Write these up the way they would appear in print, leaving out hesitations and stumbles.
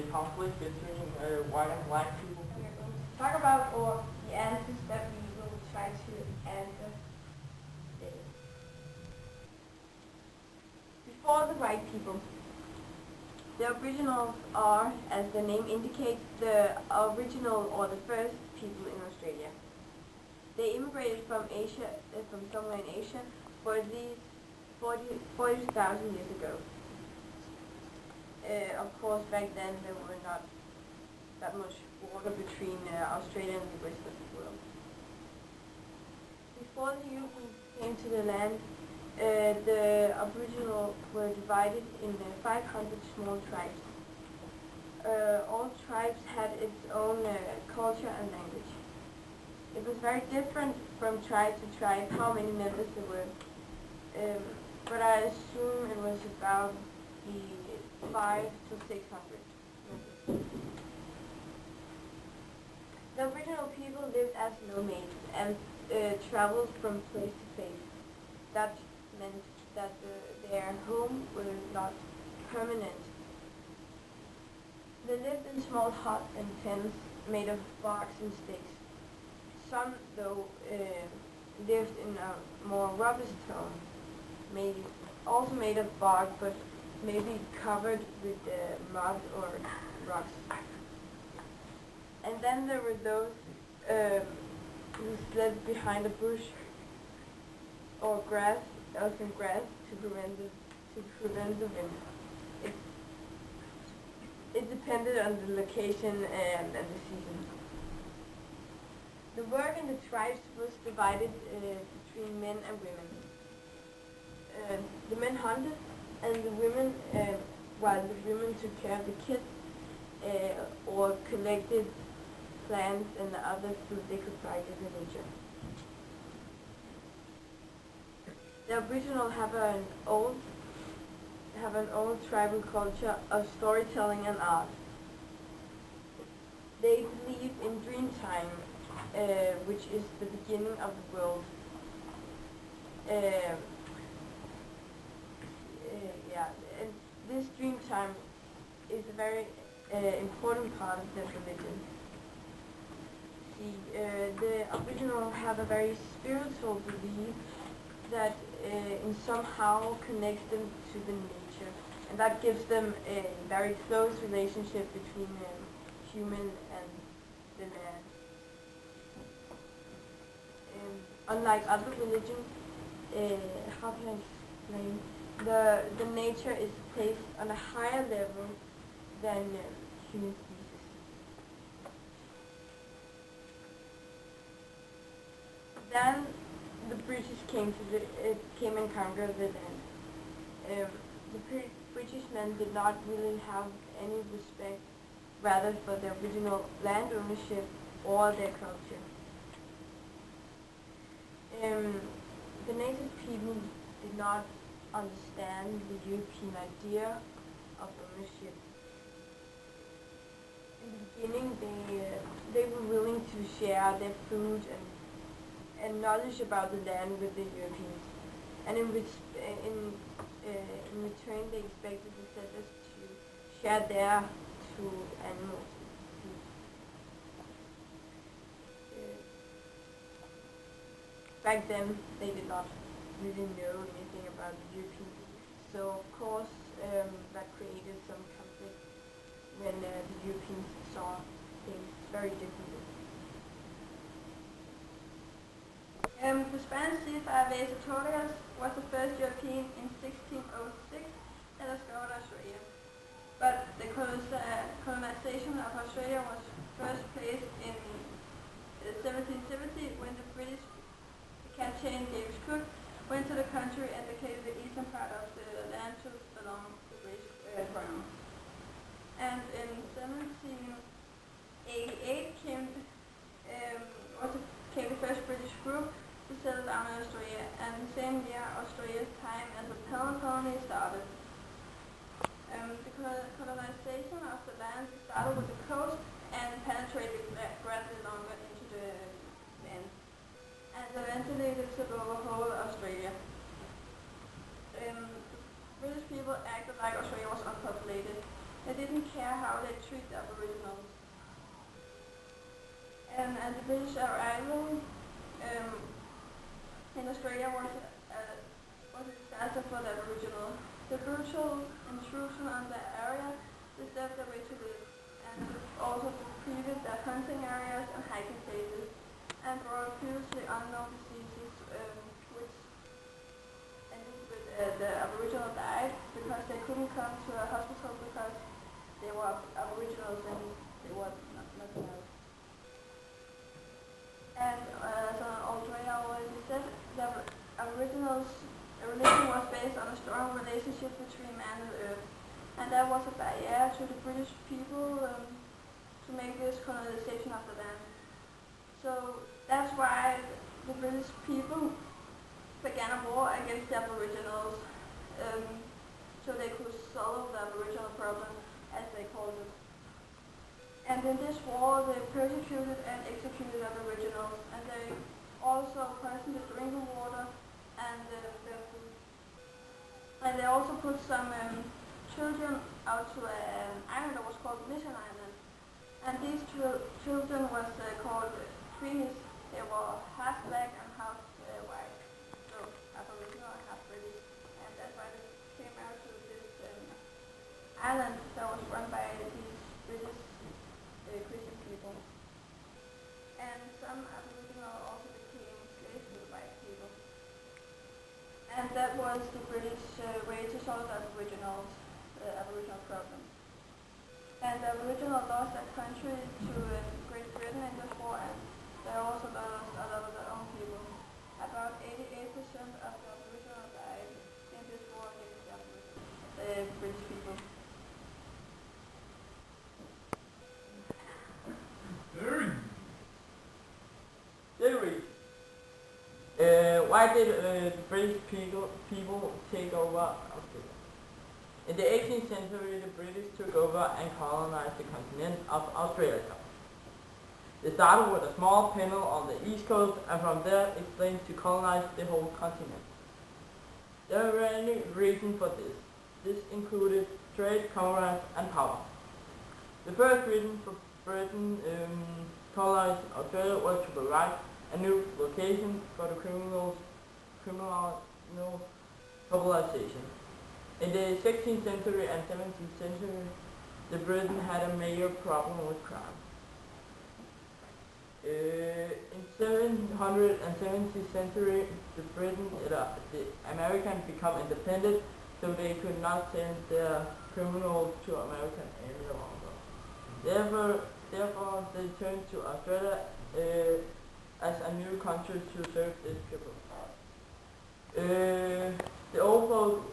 a conflict between white and black people? We are going to talk about or the answers that we will try to answer today. Before the white people, the Aboriginals are, as the name indicates, the original or the first people in Australia. They immigrated from Asia, from somewhere in Asia, for at least 40,000 years ago. Of course, back then there were not that much water between Australia and the rest of the world. Before the Europeans came to the land, the Aboriginal were divided in 500 small tribes. All tribes had its own culture and language. It was very different from tribe to tribe how many members there were, but I assume it was about the 500 to 600 members. The Aboriginal people lived as nomads and traveled from place to place. That meant that their home was not permanent. They lived in small huts and tents made of barks and sticks. Some, though, lived in a more robust home, also made of bark, but maybe covered with mud or rocks. And then there were those who slept behind a bush or grass, often grass, to prevent the wind. It depended on the location and the season. The work in the tribes was divided between men and women. The men hunted, and the women, while the women took care of the kids or collected plants and other food they could find in the nature. The Aboriginal have an old tribal culture of storytelling and art. They believe in dream time, which is the beginning of the world. And this dream time is a very important part of their religion. The Aboriginal have a very spiritual belief that somehow connects them to the nature, and that gives them a very close relationship between human and the land. Unlike other religions, how can I explain? The nature is placed on a higher level than human species. Then the British came and conquered the land. The British men did not really have any respect, rather, for the original land ownership or their culture. The native people did not understand the European idea of ownership. In the beginning, they were willing to share their food and knowledge about the land with the Europeans, and in return they expected the settlers to share their food animals. Back then, they did not really know anything about the Europeans, so of course that created some conflict when the Europeans saw things very differently. The Spanish seafarer Torres was the first European in 1606 that discovered Australia, but the colonization of Australia was first placed in 1770 when the British captain James Cook went to the country and vacated the eastern part of the land to belong to the British Crown. And in 1788 came the first British group to settle down in Australia, and the same year Australia's time as a penal colony started. The colonization of the land started with the coast and penetrated gradually longer into the land, and eventually they took over whole Australia. British people acted like Australia was unpopulated, They didn't care how they treat the Aboriginals. And at the British arrival in Australia was a disaster for the Aboriginal. The brutal intrusion on the area disturbed their way to live, and also depleted their hunting areas and hiking places, and brought previously unknown diseases, which ended with the Aboriginal died because they couldn't come to a hospital because they were Aboriginals and they were nothing else. And as Andrea already said, the Aboriginals' religion was based on a strong relationship between man and earth, and that was a barrier to the British people to make this colonization of the land. So that's why the British people began a war against the Aboriginals, so they could solve the Aboriginal problem, as they called it. And in this war, they persecuted and executed Aboriginals, and they also poisoned the drinking water and their food. And they also put some children out to an island that was called Mission Island. And these children was called Tweenies. They were half black and half white, so Aboriginal and half British. And that's why they came out to this island that was run by these British Christian people. And some Aboriginal also became slaves to the white people. And that was the British way to solve the Aboriginal problem. And the Aboriginal lost their country to Great Britain in this war, and they also lost a lot of their own people. About 88% of the Aboriginal died in this war against the British people. Why did the British people take over Australia? In the 18th century, the British took over and colonized the continent of Australia. They started with a small panel on the east coast, and from there explained to colonize the whole continent. There were many reasons for this. This included trade, commerce, and power. The first reason for Britain colonized Australia was to provide a new location for the criminal population. In the 16th century and 17th century, the Britain had a major problem with crime. In 700 and 17th century, the Americans become independent, so they could not send their criminals to America any longer. Therefore, they turned to Australia as a new country to serve its people. The overflow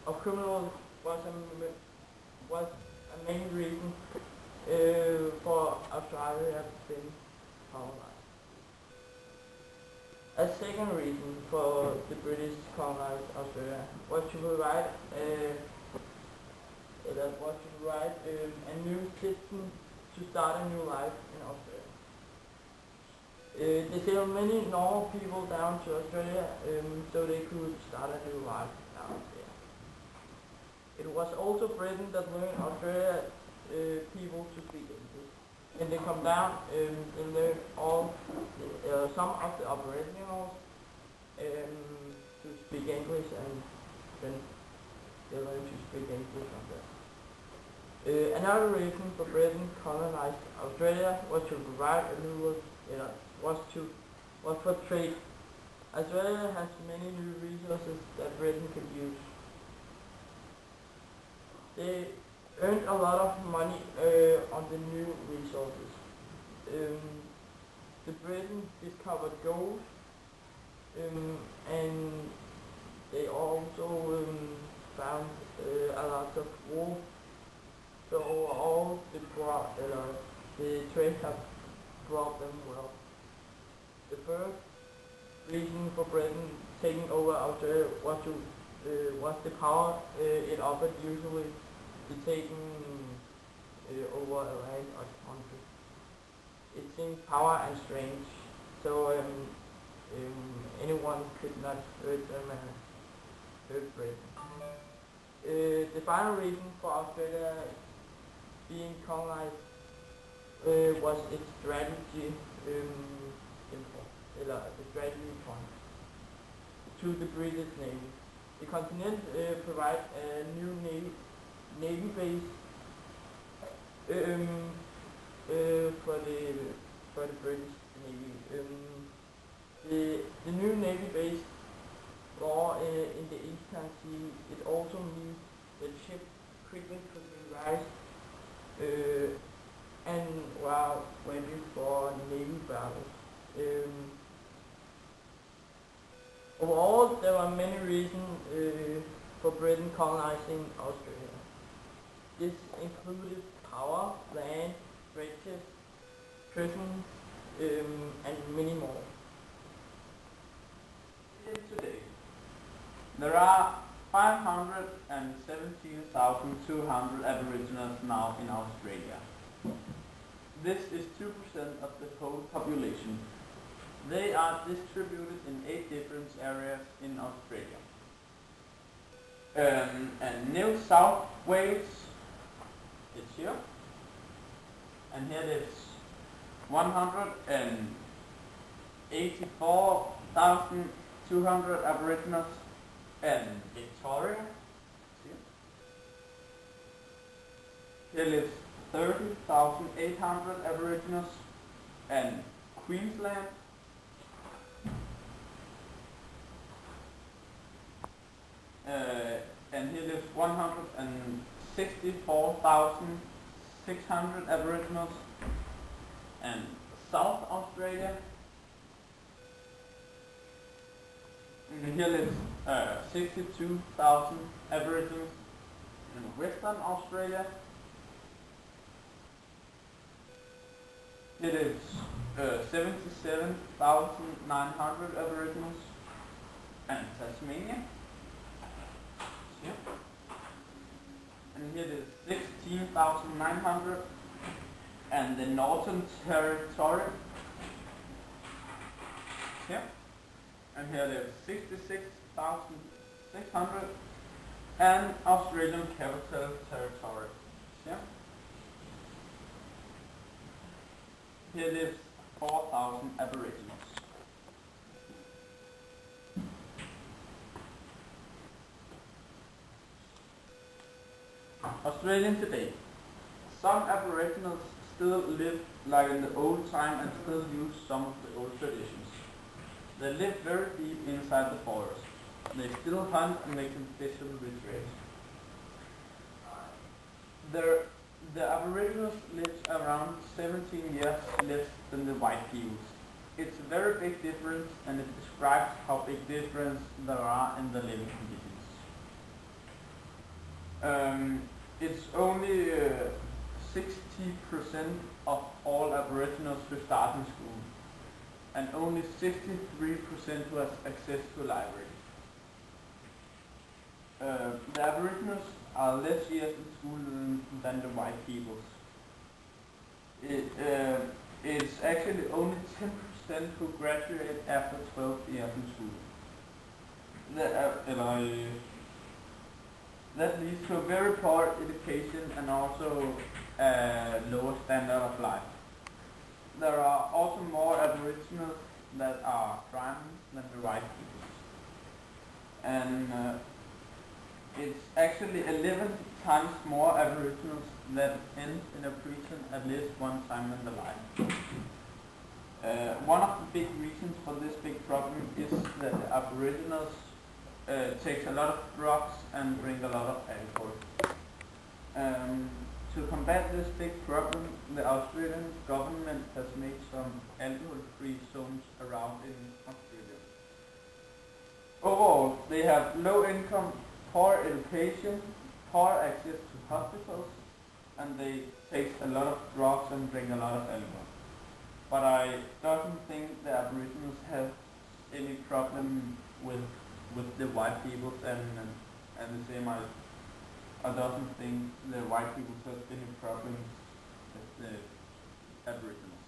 of criminals was a main reason for Australia being colonized. A second reason for the British colonized Australia was to provide a new citizen to start a new life in Australia. They sent many normal people down to Australia so they could start a new life down there. It was also Britain that learned Australia people to speak English. When they come down, they learn some of the Aboriginals to speak English, and then they learn to speak English from there. Another reason for Britain colonized Australia was to provide a new was for trade. Australia has many new resources that Britain could use. They earned a lot of money on the new resources. The Britain discovered gold, and they also found a lot of wool. So all the trade have brought them wealth. The first reason for Britain taking over Australia was the power it offered usually to taking over a land or country. It seemed power and strength, so anyone could not hurt them and hurt Britain. The final reason for Australia being colonized was its strategy the strategy point to the British Navy. The continent provides a new navy base for the British Navy. The new navy base in the Eastern Sea. It also means that ships quickly could be raised and were ready for navy battles. Overall, there were many reasons for Britain colonizing Australia. This included power, land, bridges, prisons, and many more. Today, there are 517,200 Aboriginals now in Australia. This is 2% of the whole population. They are distributed in 8 different areas in Australia. And New South Wales is here, and here lives 184,200 Aboriginals, and Victoria here lives 30,800 Aboriginals, and Queensland and here lives 164,600 Aboriginals, and South Australia, and here lives 62,000 Aboriginals. In Western Australia, here lives 77,900 Aboriginals, and Tasmania. Here. And here is 16,900, and the Northern Territory here, and here there's 66,600, and Australian Capital Territory here. Here lives 4,000 Aboriginals. Australian today. Some Aboriginals still live like in the old time and still use some of the old traditions. They live very deep inside the forest. They still hunt and they can fish with rituals. The Aboriginals live around 17 years less than the white peoples. It's a very big difference, and it describes how big difference there are in the living conditions. It's only 60% of all Aboriginals who start in school, and only 63% who have access to a library. The Aboriginals are less years in school than the white peoples. It's actually only 10% who graduate after 12 years in school. That leads to a very poor education and also a lower standard of life. There are also more Aboriginals that are criminals than the white people. And it's actually 11 times more Aboriginals that end in a prison at least one time in their life. One of the big reasons for this big problem is that the Aboriginals takes a lot of drugs and drink a lot of alcohol. To combat this big problem, the Australian government has made some alcohol-free zones around in Australia. Overall, they have low income, poor education, poor access to hospitals, and they take a lot of drugs and drink a lot of alcohol. But I don't think the Aboriginals have any problem with the white people, and the same I don't think the white people have any problems with the Aboriginals.